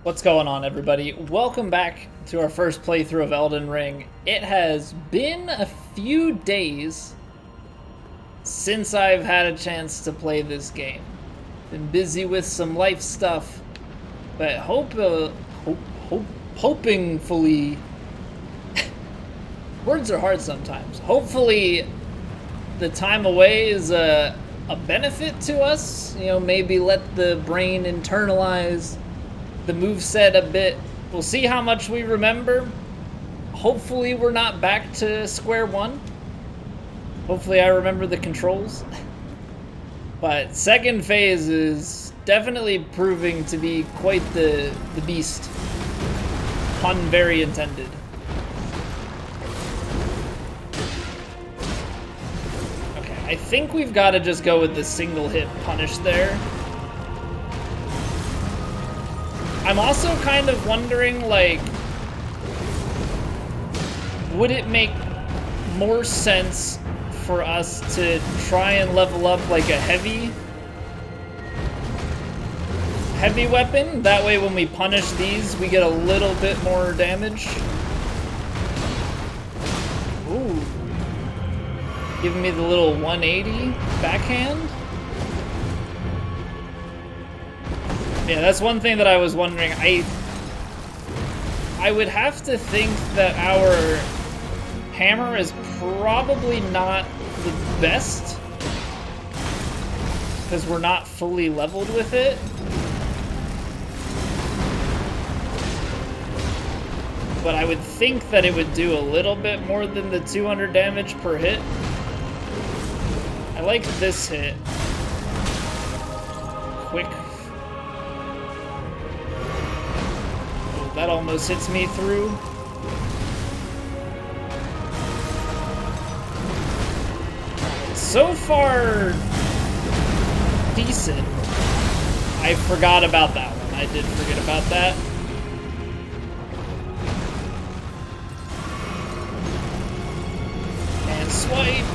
What's going on, everybody? Welcome back to our first playthrough of Elden Ring. It has been a few days since I've had a chance to play this game. Been busy with some life stuff, but hopingfully words are hard sometimes. Hopefully the time away is a benefit to us. You know, maybe let the brain internalize the moveset a bit. We'll see how much we remember. Hopefully we're not back to square one. Hopefully I remember the controls. But second phase is definitely proving to be quite the beast. Pun very intended. Okay, I think we've got to just go with the single hit punish there. I'm also kind of wondering, like, would it make more sense for us to try and level up like a heavy weapon? That way when we punish these, we get a little bit more damage. Ooh. Giving me the little 180 backhand. Yeah, that's one thing that I was wondering. I would have to think that our hammer is probably not the best because we're not fully leveled with it. But I would think that it would do a little bit more than the 200 damage per hit. I like this hit. Quick. That almost hits me through. So far, decent. I forgot about that one. I did forget about that. And swipe.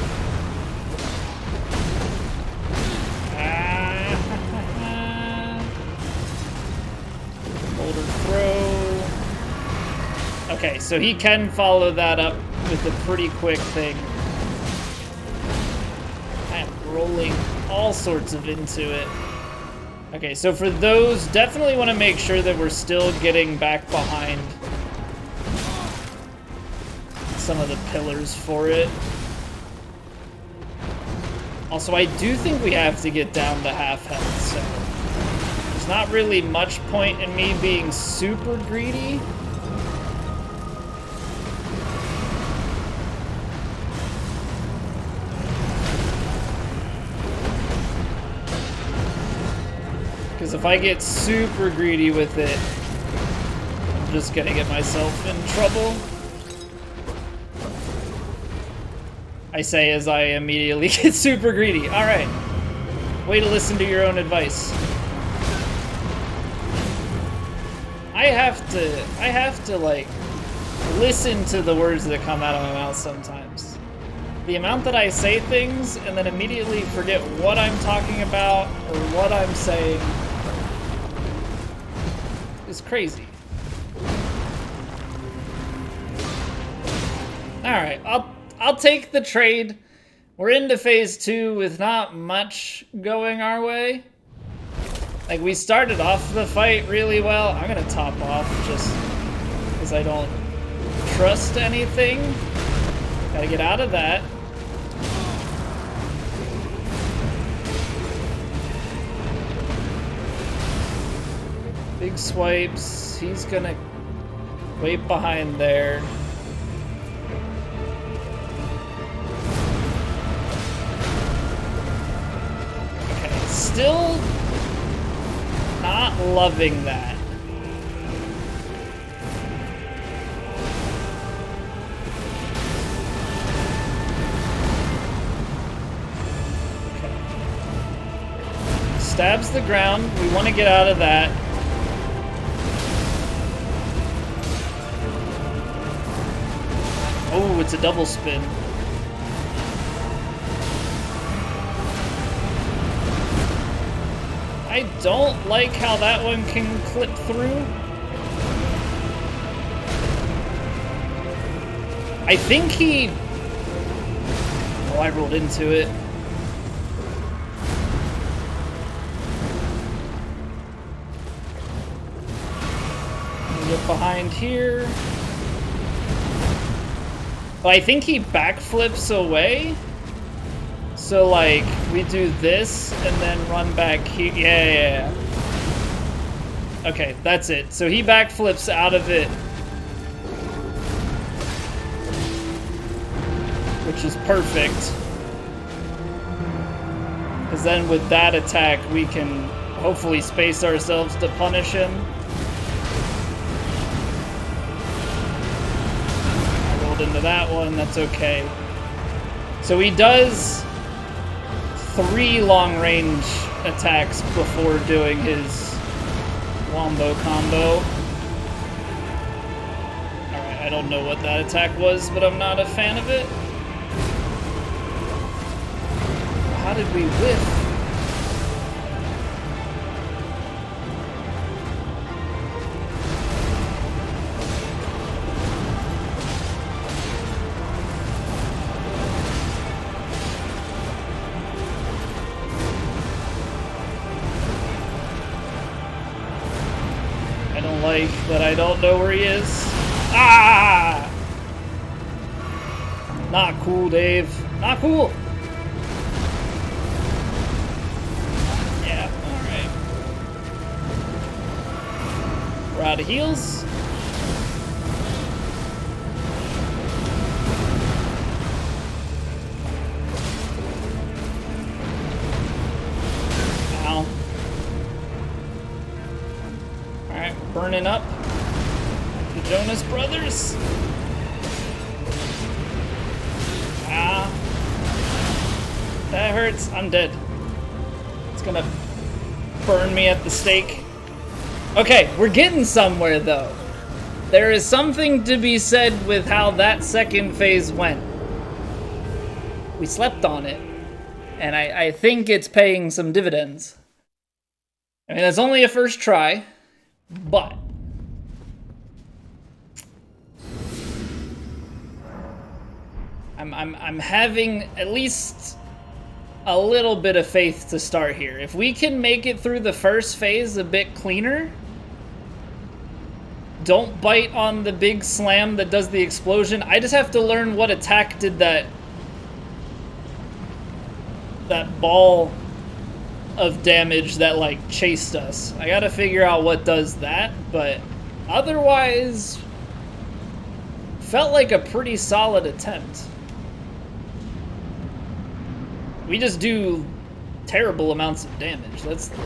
Hold or throw. Okay, so he can follow that up with a pretty quick thing. I am rolling all sorts of into it. Okay, so for those, definitely want to make sure that we're still getting back behind some of the pillars for it. Also, I do think we have to get down to half health, so there's not really much point in me being super greedy. Because if I get super greedy with it, I'm just gonna get myself in trouble. I say as I immediately get super greedy. Alright. Way to listen to your own advice. I have to like listen to the words that come out of my mouth sometimes. The amount that I say things and then immediately forget what I'm talking about or what I'm saying is crazy. Alright, I'll take the trade. We're into phase 2 with not much going our way. Like, we started off the fight really well. I'm gonna top off just because I don't trust anything. Gotta get out of that. Big swipes. He's gonna wait behind there. Okay, still not loving that. Okay. Stabs the ground. We want to get out of that. Oh, it's a double spin. I don't like how that one can clip through. I think he... Oh, I rolled into it. Get behind here. But I think he backflips away. So, like, we do this and then run back here. Yeah. Okay, that's it. So he backflips out of it. Which is perfect. Because then with that attack, we can hopefully space ourselves to punish him. Into that one, that's okay. So he does 3 long-range attacks before doing his wombo combo. Alright, I don't know what that attack was, but I'm not a fan of it. How did we whiff? That I don't know where he is. Ah! Not cool, Dave. Not cool. Yeah, alright. We're out of heals. Ow. Alright, burning up. The Jonas Brothers. Ah. That hurts. I'm dead. It's gonna burn me at the stake. Okay, we're getting somewhere though. There is something to be said with how that second phase went. We slept on it. And I think it's paying some dividends. I mean, it's only a first try, but I'm having at least a little bit of faith to start here. If we can make it through the first phase a bit cleaner, don't bite on the big slam that does the explosion. I just have to learn what attack did that ball of damage that like chased us. I gotta figure out what does that, but otherwise felt like a pretty solid attempt. We just do terrible amounts of damage. That's the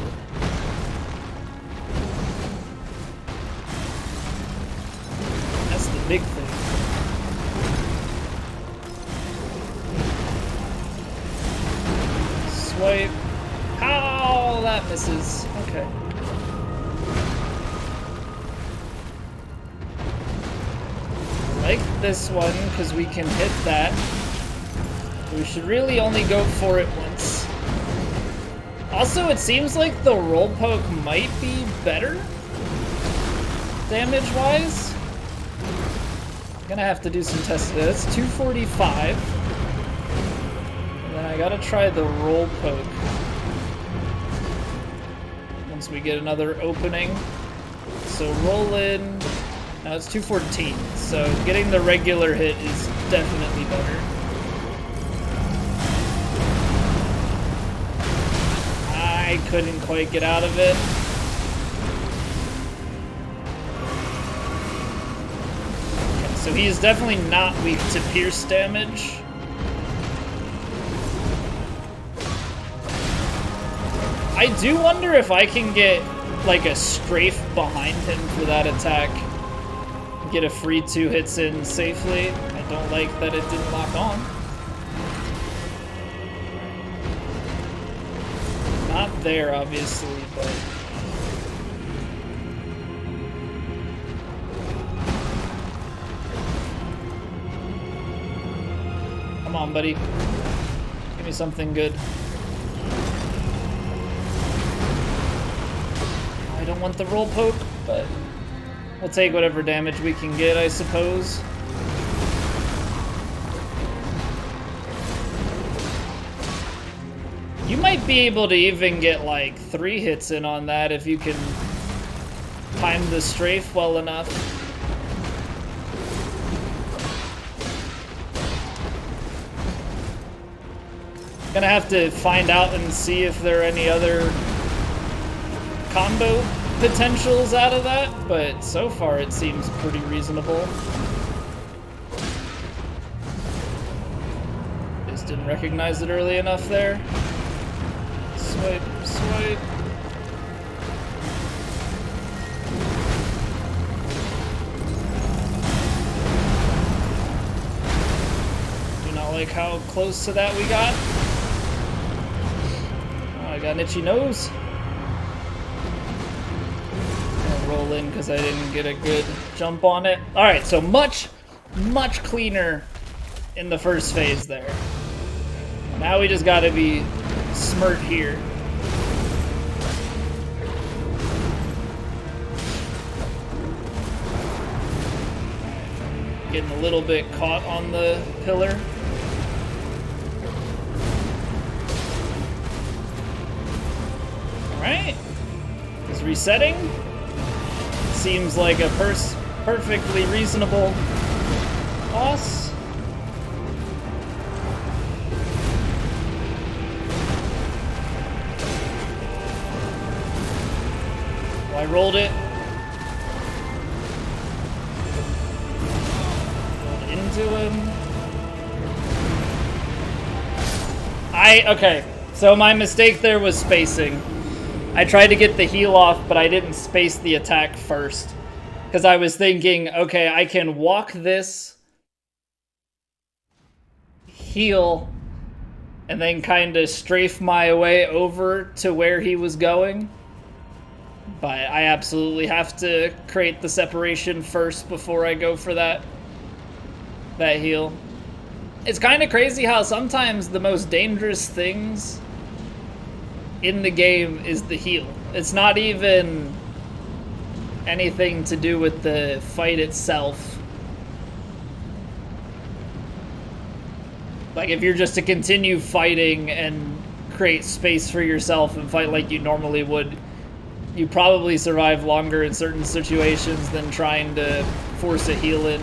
big thing. Swipe. Ow, that misses. Okay. Like this one, because we can hit that. We should really only go for it once. Also, it seems like the roll poke might be better damage-wise. I'm gonna have to do some testing. That's 245. And then I gotta try the roll poke. Once we get another opening. So roll in. Now it's 214. So getting the regular hit is definitely better. I couldn't quite get out of it. Okay, so he is definitely not weak to pierce damage. I do wonder if I can get like a strafe behind him for that attack. Get a free 2 hits in safely. I don't like that it didn't lock on. Not there, obviously, but... Come on, buddy. Give me something good. I don't want the roll poke, but we'll take whatever damage we can get, I suppose. You might be able to even get like 3 hits in on that if you can time the strafe well enough. Gonna have to find out and see if there are any other combo potentials out of that, but so far it seems pretty reasonable. Just didn't recognize it early enough there. Swipe, swipe. Do not like how close to that we got. Oh, I got an itchy nose. Roll in because I didn't get a good jump on it. Alright, so much cleaner in the first phase there. Now we just gotta be smart here. Getting a little bit caught on the pillar. Alright. Is resetting. Seems like a perfectly reasonable boss. Well, I rolled it. Rolled into him. Okay, so my mistake there was spacing. I tried to get the heal off, but I didn't space the attack first. Because I was thinking, okay, I can walk this, heal, and then kind of strafe my way over to where he was going. But I absolutely have to create the separation first before I go for that heal. It's kind of crazy how sometimes the most dangerous things in the game is the heal. It's not even anything to do with the fight itself. Like, if you're just to continue fighting and create space for yourself and fight like you normally would, you probably survive longer in certain situations than trying to force a heal in.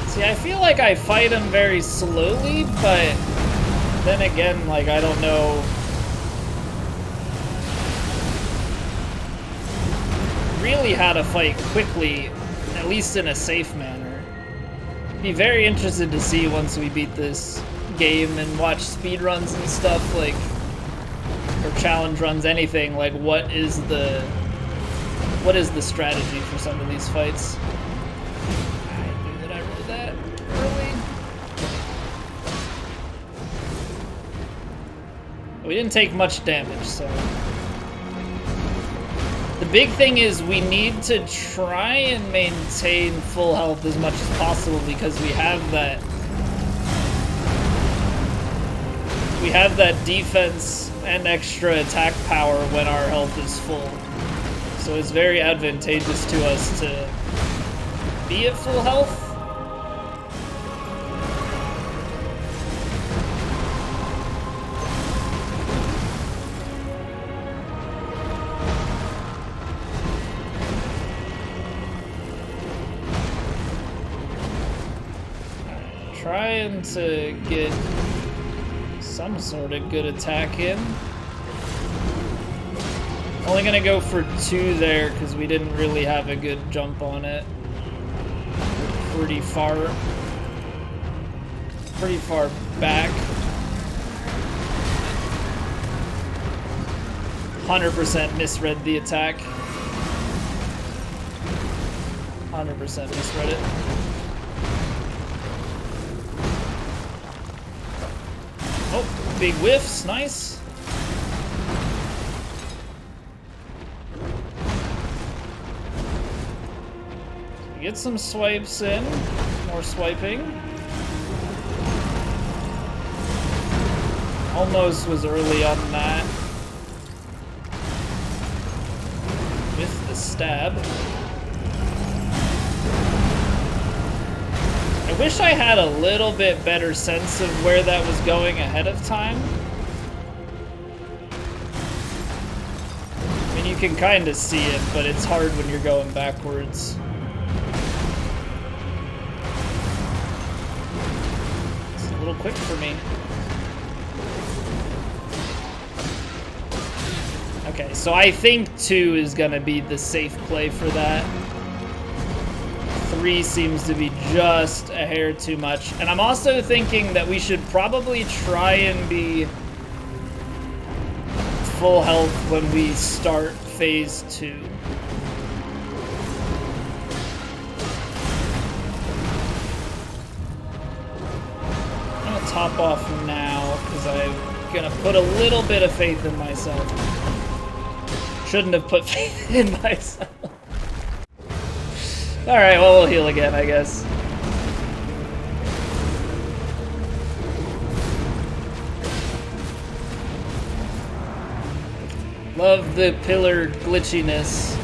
See, I feel like I fight him very slowly, but then again, like, I don't know really how to fight quickly, at least in a safe manner. Be very interested to see once we beat this game and watch speedruns and stuff, like, or challenge runs, anything, like, what is the strategy for some of these fights. We didn't take much damage, so... The big thing is we need to try and maintain full health as much as possible because we have that... We have that defense and extra attack power when our health is full. So it's very advantageous to us to be at full health. Trying to get some sort of good attack in. Only gonna go for 2 there because we didn't really have a good jump on it. Pretty far back. 100% misread the attack. 100% misread it. Oh, big whiffs, nice. Get some swipes in, more swiping. Almost was early on that. stab. I wish I had a little bit better sense of where that was going ahead of time. I mean, you can kind of see it, but it's hard when you're going backwards. It's a little quick for me. Okay, so I think 2 is gonna be the safe play for that. 3 seems to be just a hair too much. And I'm also thinking that we should probably try and be full health when we start phase 2. I'm gonna top off now because I'm gonna put a little bit of faith in myself. Shouldn't have put faith in myself. Alright, well, we'll heal again, I guess. Love the pillar glitchiness.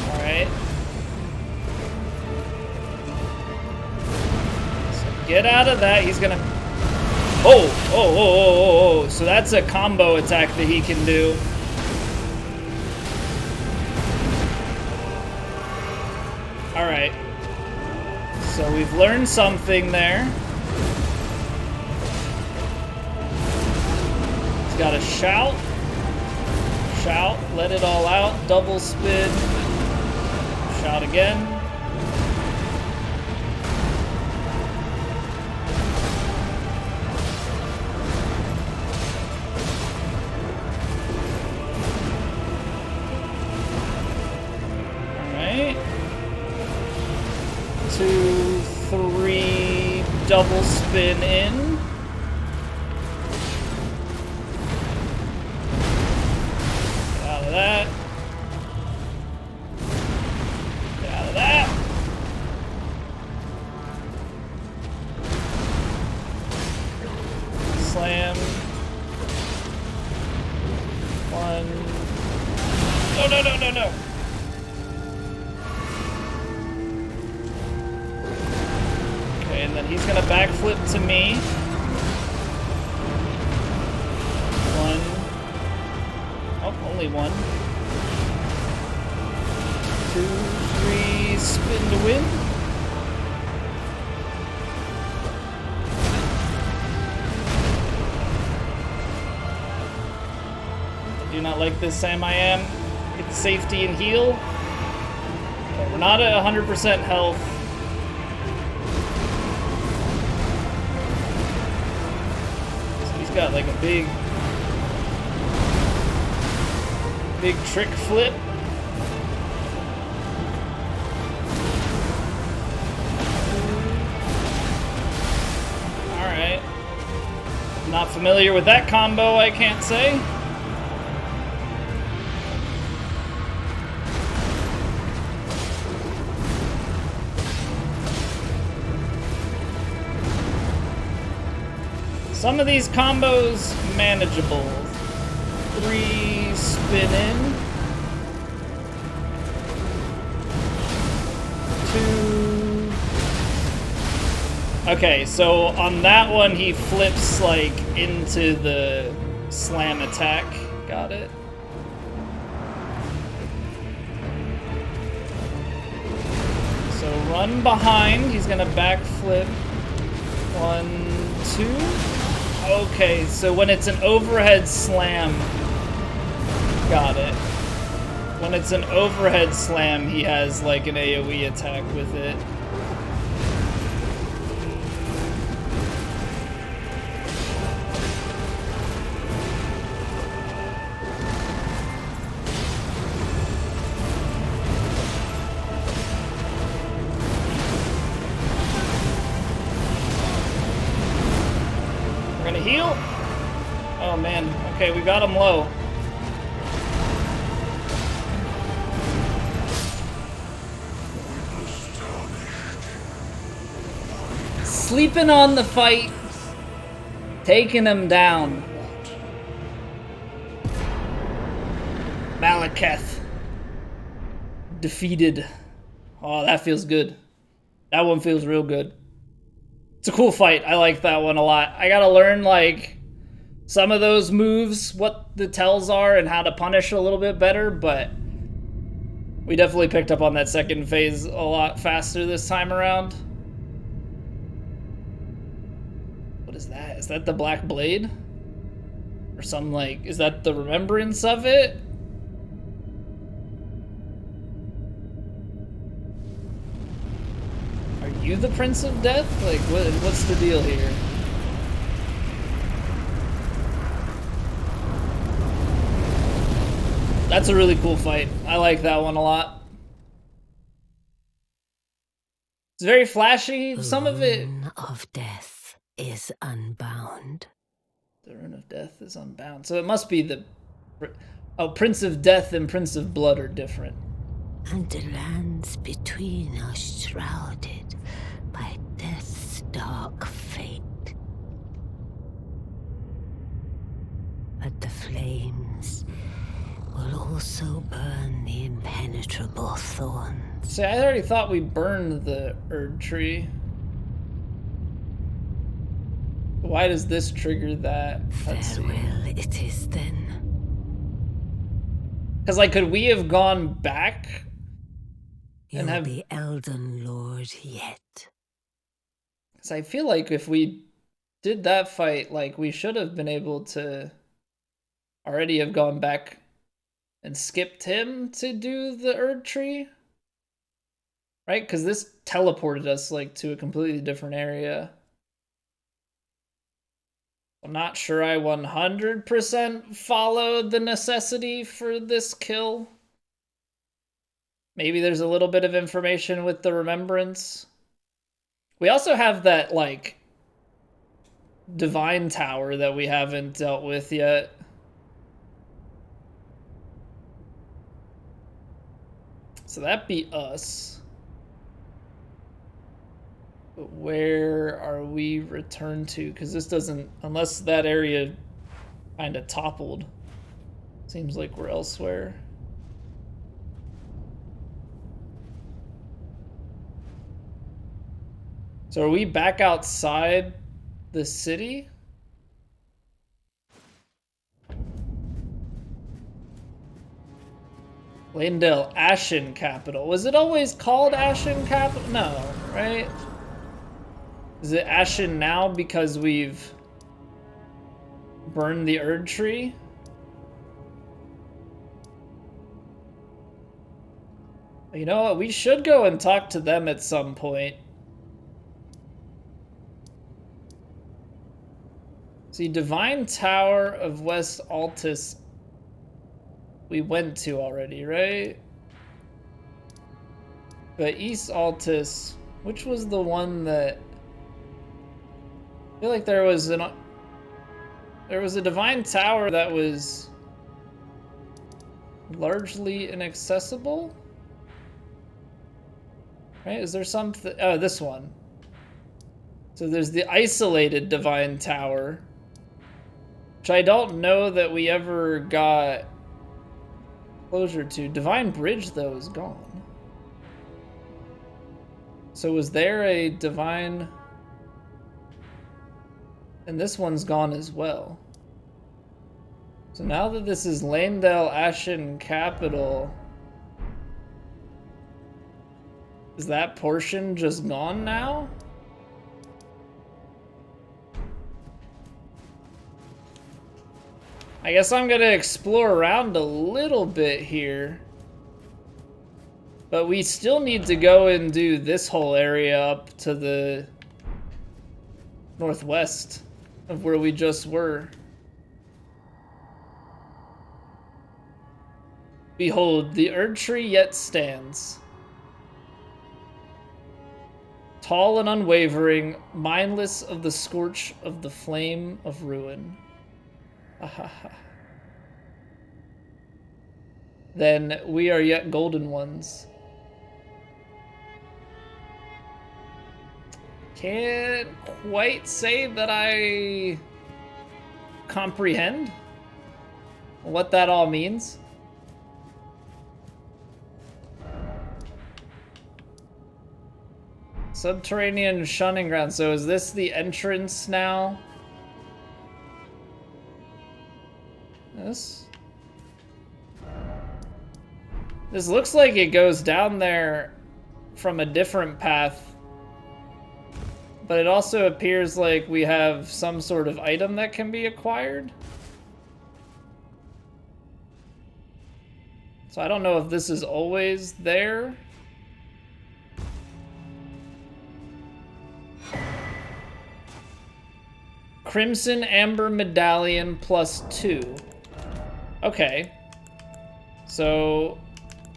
Alright. So get out of that, he's gonna... Oh, so that's a combo attack that he can do. Alright. So we've learned something there. He's got a shout. Shout, let it all out. Double spin. Shout again. Double spin in. Get out of that. Get out of that. Slam. 1. No. And then he's gonna backflip to me. 1. Oh, only 1. 2, 3, spin to win. I do not like this Sam I am. Get the safety and heal. Okay, we're not at 100% health. Got like a big trick flip. Alright. Not familiar with that combo, I can't say. Some of these combos, manageable. 3, spin in. 2. Okay, so on that one, he flips, like, into the slam attack. Got it. So run behind, he's gonna backflip. 1, 2. Okay, so when it's an overhead slam, got it. When it's an overhead slam, he has like an AoE attack with it. Heal? Oh man, okay, we got him low. Sleeping on the fight, taking him down. Maliketh defeated. Oh, that feels good. That one feels real good. It's a cool fight. I like that one a lot. I gotta learn, like, some of those moves, what the tells are, and how to punish a little bit better, but we definitely picked up on that second phase a lot faster this time around. What is that? Is that the Black Blade? Or some, like, is that the remembrance of it? Are you the Prince of Death? Like, what's the deal here? That's a really cool fight. I like that one a lot. It's very flashy. Some of it. The Rune of Death is unbound. The Rune of Death is unbound. So it must be the. Oh, Prince of Death and Prince of Blood are different. And the lands between are shrouded by death's dark fate. But the flames will also burn the impenetrable thorns. See, I already thought we burned the Erd Tree. Why does this trigger that? Farewell it is then. Because, like, could we have gone back? You'll have the Elden Lord yet. Because I feel like if we did that fight, like, we should have been able to already have gone back and skipped him to do the Erd Tree. Right? Because this teleported us, like, to a completely different area. I'm not sure I 100% followed the necessity for this kill. Maybe there's a little bit of information with the remembrance. We also have that, like, divine tower that we haven't dealt with yet. So that'd be us. But where are we returned to? Because this doesn't, unless that area kind of toppled. Seems like we're elsewhere. So are we back outside the city? Leyndell, Ashen Capital. Was it always called Ashen Capital? No, right? Is it Ashen now because we've burned the Erd Tree? You know what? We should go and talk to them at some point. See, Divine Tower of West Altus we went to already, right? But East Altus, which was the one that... I feel like there was a Divine Tower that was largely inaccessible? Right? Is there something... Oh, this one. So there's the isolated Divine Tower, which I don't know that we ever got closure to. Divine Bridge, though, is gone. So was there a Divine... And this one's gone as well. So now that this is Leyndell Ashen Capital, is that portion just gone now? I guess I'm gonna explore around a little bit here. But we still need to go and do this whole area up to the northwest of where we just were. Behold, the Erd Tree yet stands. Tall and unwavering, mindless of the scorch of the flame of ruin. Then we are yet golden ones. Can't quite say that I comprehend what that all means. Subterranean shunning ground. So is this the entrance now? This looks like it goes down there from a different path. But it also appears like we have some sort of item that can be acquired. So I don't know if this is always there. Crimson Amber Medallion +2. Okay. So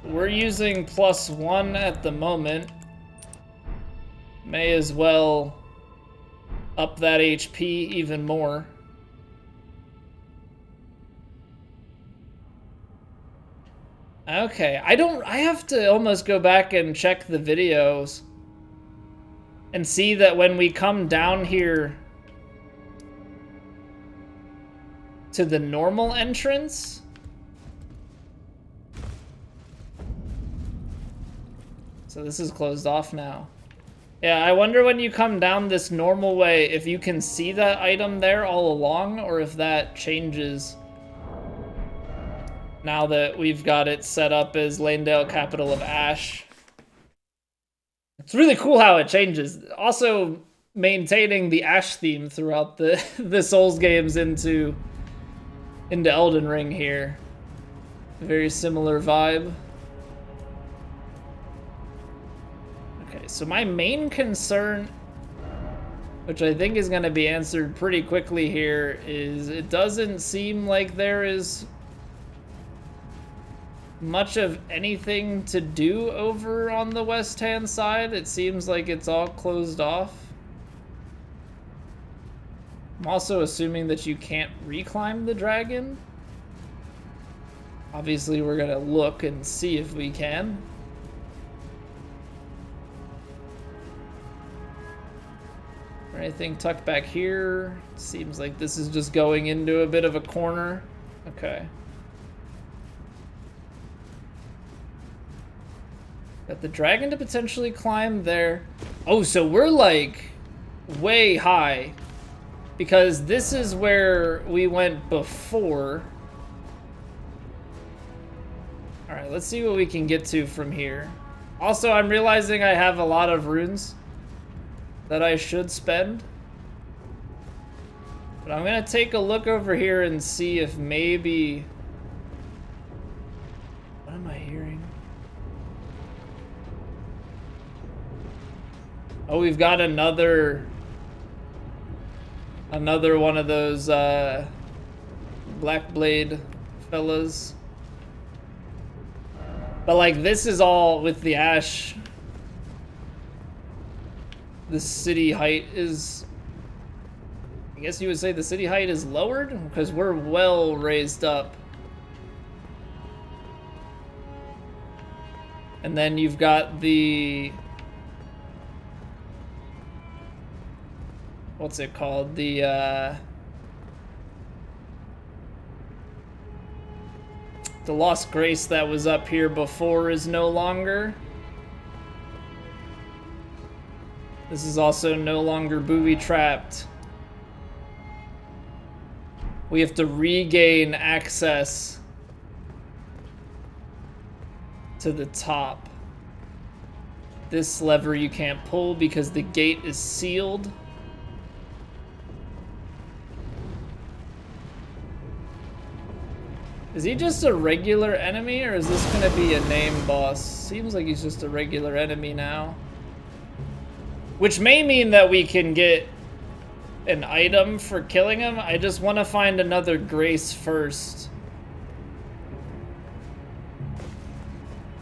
we're using +1 at the moment. May as well up that HP even more. Okay, I have to almost go back and check the videos and see that when we come down here to the normal entrance, so this is closed off now. Yeah, I wonder when you come down this normal way if you can see that item there all along or if that changes now that we've got it set up as Leyndell, capital of Ash. It's really cool how it changes. Also maintaining the Ash theme throughout the Souls games into Elden Ring here. Very similar vibe. Okay, so my main concern, which I think is going to be answered pretty quickly here, is it doesn't seem like there is much of anything to do over on the west-hand side. It seems like it's all closed off. I'm also assuming that you can't reclimb the dragon. Obviously, we're gonna look and see if we can. Anything tucked back here? Seems like this is just going into a bit of a corner. Okay. Got the dragon to potentially climb there. Oh, so we're like way high. Because this is where we went before. Alright, let's see what we can get to from here. Also, I'm realizing I have a lot of runes that I should spend. But I'm gonna take a look over here and see if maybe... What am I hearing? Oh, we've got another one of those Black Blade fellas. But like this is all with the Ash. The city height is, I guess you would say the city height is lowered because we're well raised up. And then you've got the, what's it called? The Lost Grace that was up here before is no longer. This is also no longer booby-trapped. We have to regain access to the top. This lever you can't pull because the gate is sealed. Is he just a regular enemy, or is this gonna be a name boss? Seems like he's just a regular enemy now. Which may mean that we can get an item for killing him. I just want to find another grace first.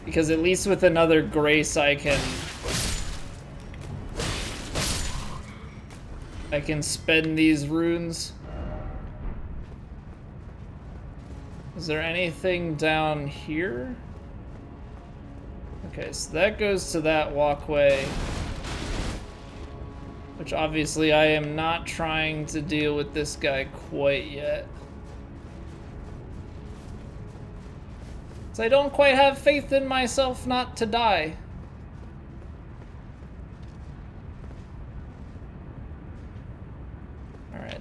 Because at least with another grace I can spend these runes. Is there anything down here? Okay, so that goes to that walkway. Which obviously I am not trying to deal with this guy quite yet. So I don't quite have faith in myself not to die.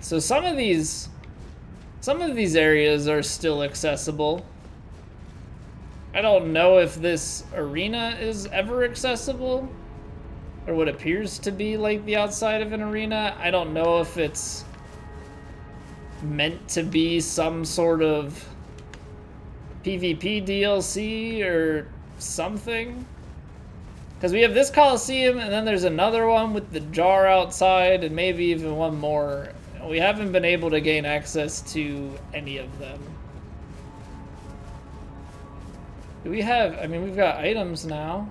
So some of these areas are still accessible. I don't know if this arena is ever accessible, or what appears to be like the outside of an arena. I don't know if it's meant to be some sort of PvP DLC or something. Because we have this Coliseum, and then there's another one with the jar outside, and maybe even one more. We haven't been able to gain access to any of them. Do we have... I mean, we've got items now.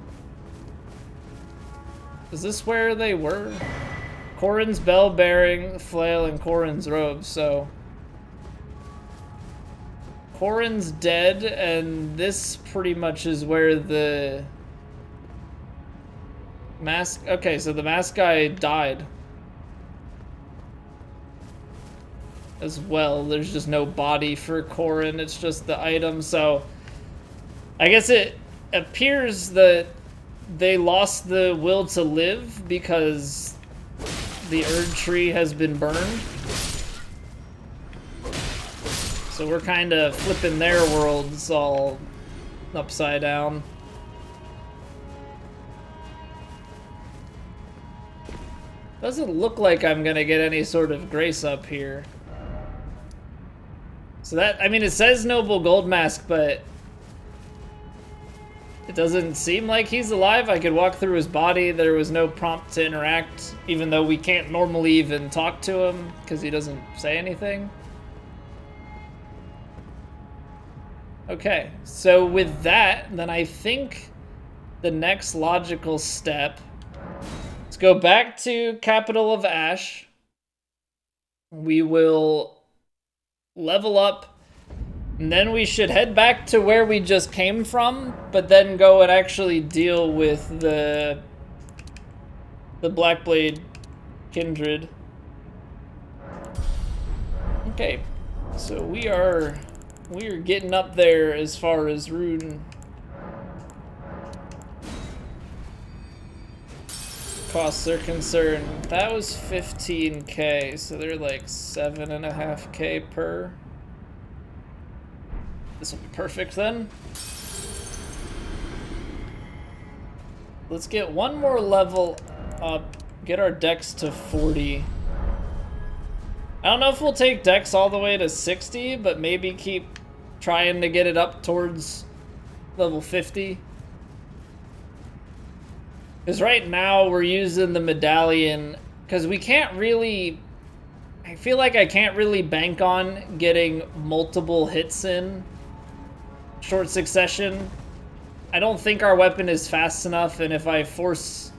Is this where they were? Corrin's bell bearing, flail, and Corrin's robe, so... Corrin's dead, and this pretty much is where the... mask... Okay, so the mask guy died. As well. There's just no body for Corrin, it's just the item, so... I guess it appears that they lost the will to live because the Erd tree has been burned. So we're kind of flipping their worlds all upside down. Doesn't look like I'm gonna get any sort of grace up here. So that, I mean, it says Noble Gold Mask, but it doesn't seem like he's alive. I could walk through his body. There was no prompt to interact, even though we can't normally even talk to him because he doesn't say anything. Okay, so with that, then I think the next logical step, let's go back to Capital of Ash. We will level up. And then we should head back to where we just came from, but then go and actually deal with the Blackblade Kindred. Okay, so we are getting up there as far as rune costs are concerned. That was 15k, so they're like 7.5k per. This will be perfect then. Let's get one more level up, get our dex to 40. I don't know if we'll take dex all the way to 60, but maybe keep trying to get it up towards level 50. Because right now we're using the medallion, because we can't really... I feel like I can't really bank on getting multiple hits in short succession. I don't think our weapon is fast enough, and if I force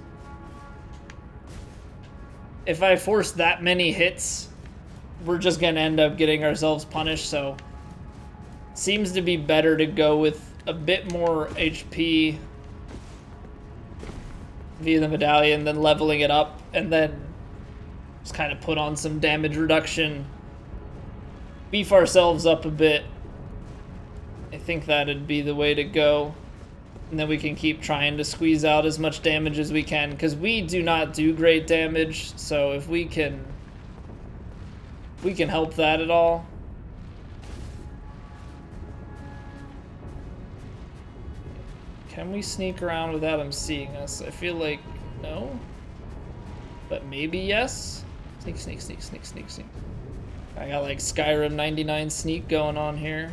that many hits, we're just gonna end up getting ourselves punished. So seems to be better to go with a bit more HP via the medallion than leveling it up and then just kind of put on some damage reduction, beef ourselves up a bit. I think that'd be the way to go. And then we can keep trying to squeeze out as much damage as we can, because we do not do great damage, so if we can help that at all. Can we sneak around without him seeing us? I feel like no, but maybe yes. Sneak, sneak, sneak, sneak, sneak, sneak. I got like Skyrim 99 sneak going on here.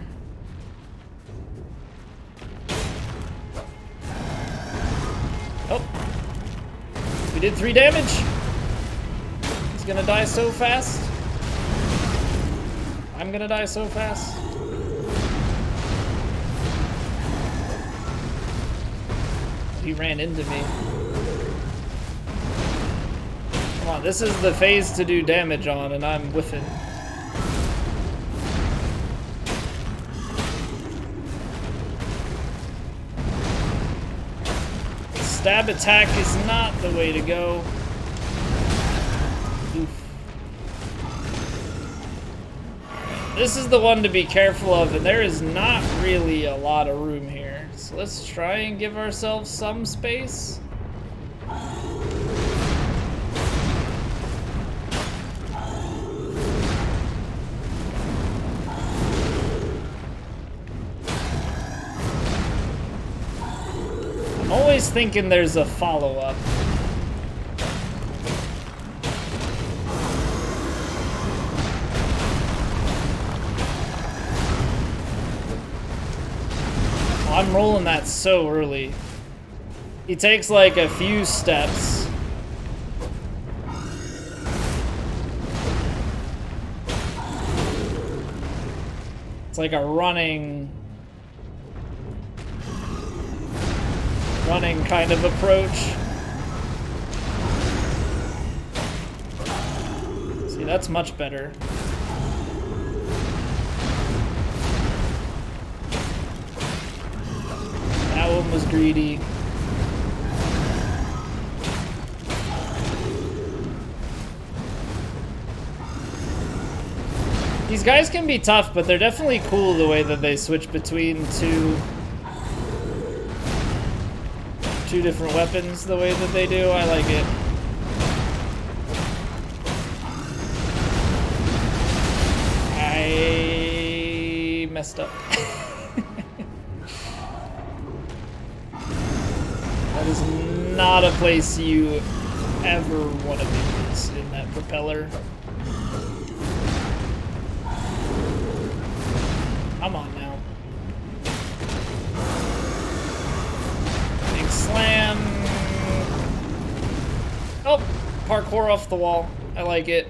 Oh, we did 3 damage. He's gonna die so fast. I'm gonna die so fast. He ran into me. Come on, this is the phase to do damage on, and I'm whiffing. Stab attack is not the way to go. Oof. This is the one to be careful of, and there is not really a lot of room here. So let's try and give ourselves some space. always thinking there's a follow-up. Oh, I'm rolling that so early. He takes like a few steps. It's like a running kind of approach. See, that's much better. That one was greedy. These guys can be tough, but they're definitely cool the way that they switch between two different weapons the way that they do. I like it. I messed up. That is not a place you ever want to be in that propeller. Come on now. Big slam. Oh, parkour off the wall. I like it.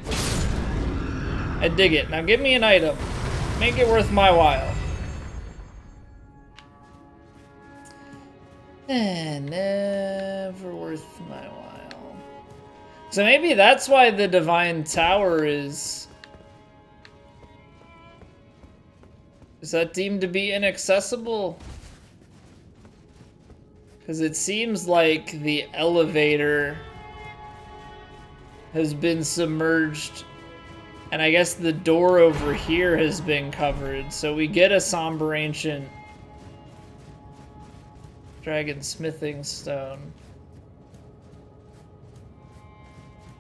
I dig it. Now give me an item. Make it worth my while. Never worth my while. So maybe that's why the Divine Tower is that deemed to be inaccessible? Because it seems like the elevator has been submerged, and I guess the door over here has been covered, so we get a somber ancient dragon smithing stone.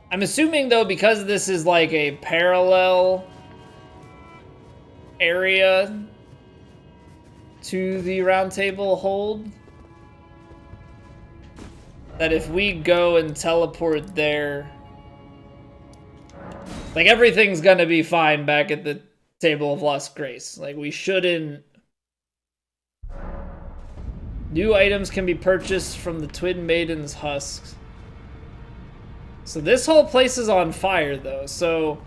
I'm assuming though, because this is like a parallel area to the round table hold, that if we go and teleport there, like everything's gonna be fine back at the Table of Lost Grace. Like we shouldn't. New items can be purchased from the Twin Maiden's husks. So this whole place is on fire though. So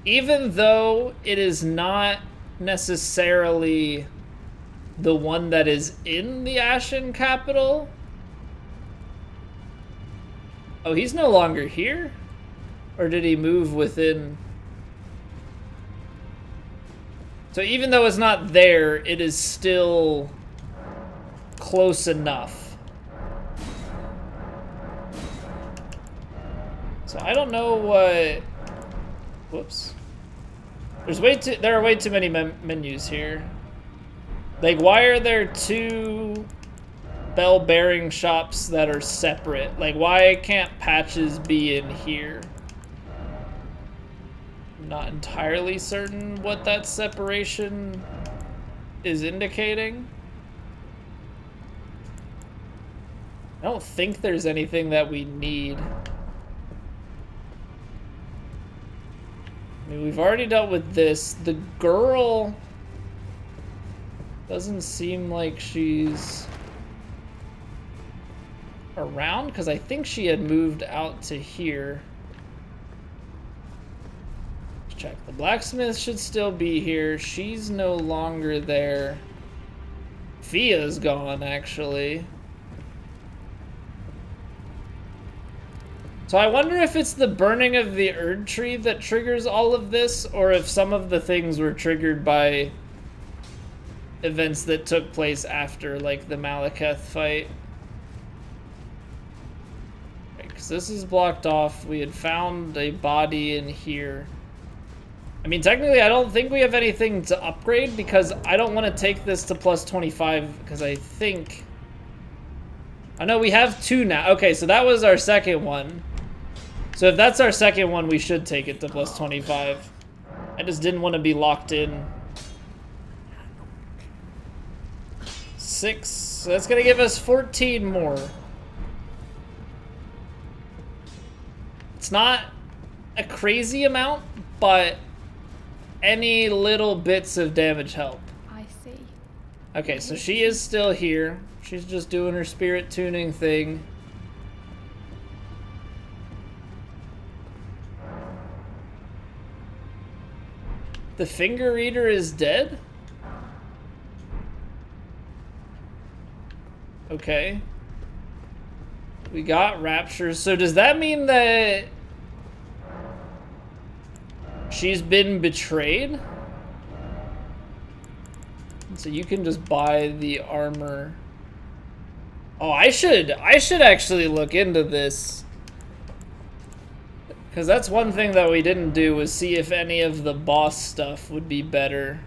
even though it is not necessarily the one that is in the Ashen Capital. Oh, he's no longer here? Or did he move within? So even though it's not there, it is still close enough. So I don't know what... Whoops. There are way too many menus here. Like, why are there two bell-bearing shops that are separate? Like, why can't patches be in here? I'm not entirely certain what that separation is indicating. I don't think there's anything that we need. I mean, we've already dealt with this. The girl doesn't seem like she's around, because I think she had moved out to here. Let's check. The blacksmith should still be here. She's no longer there. Fia's gone, actually. So I wonder if it's the burning of the Erd Tree that triggers all of this, or if some of the things were triggered by events that took place after, like the Maliketh fight. Because this is blocked off. We had found a body in here. I mean, technically, I don't think we have anything to upgrade, because I don't want to take this to plus 25, because I think... I know we have two now. Okay, so that was our second one. So if that's our second one, we should take it to plus 25. I just didn't want to be locked in. 6. So that's going to give us 14 more. It's not a crazy amount, but any little bits of damage help. I see. Okay, so she is still here. She's just doing her spirit tuning thing. The finger reader is dead? Okay. We got Rapture. So does that mean that she's been betrayed? So you can just buy the armor. Oh, I should actually look into this. Because that's one thing that we didn't do, was see if any of the boss stuff would be better.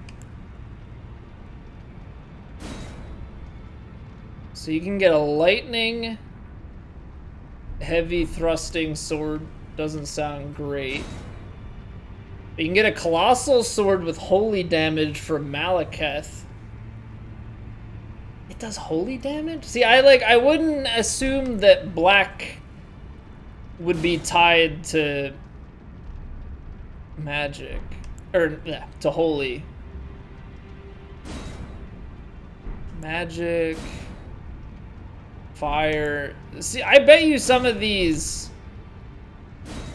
So you can get a lightning heavy thrusting sword. Doesn't sound great. But you can get a colossal sword with holy damage from Maliketh. It does holy damage? See, I wouldn't assume that black would be tied to magic. Or, yeah, to holy. Magic. Fire. See, I bet you some of these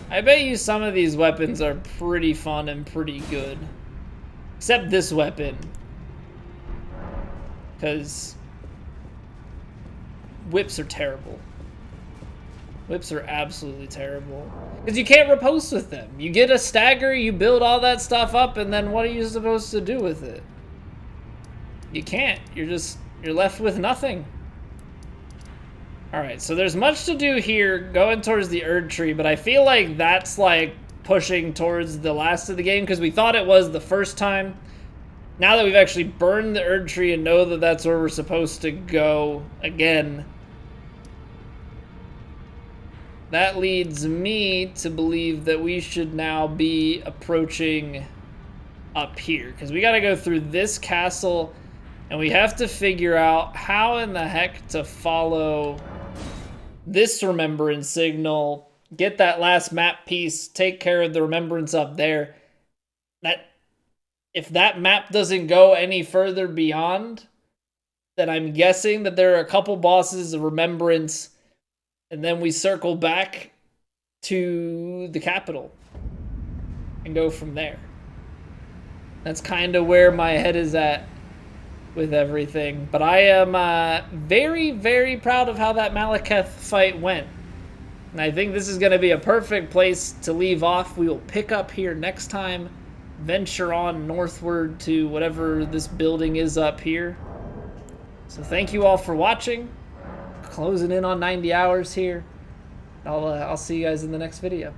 weapons are pretty fun and pretty good. Except this weapon. Because whips are terrible. Whips are absolutely terrible. Because you can't riposte with them. You get a stagger, you build all that stuff up, and then what are you supposed to do with it? You can't. You're left with nothing. Alright, so there's much to do here going towards the Erd Tree, but I feel like that's like pushing towards the last of the game because we thought it was the first time. Now that we've actually burned the Erd Tree and know that that's where we're supposed to go again, that leads me to believe that we should now be approaching up here because we got to go through this castle and we have to figure out how in the heck to follow this remembrance signal, get that last map piece, take care of the remembrance up there. That if that map doesn't go any further beyond, then I'm guessing that there are a couple bosses of remembrance, and then we circle back to the capital and go from there. That's kind of where my head is at with everything, but I am very, very proud of how that Maliketh fight went. And I think this is going to be a perfect place to leave off. We will pick up here next time, venture on northward to whatever this building is up here. So thank you all for watching. Closing in on 90 hours here. I'll see you guys in the next video.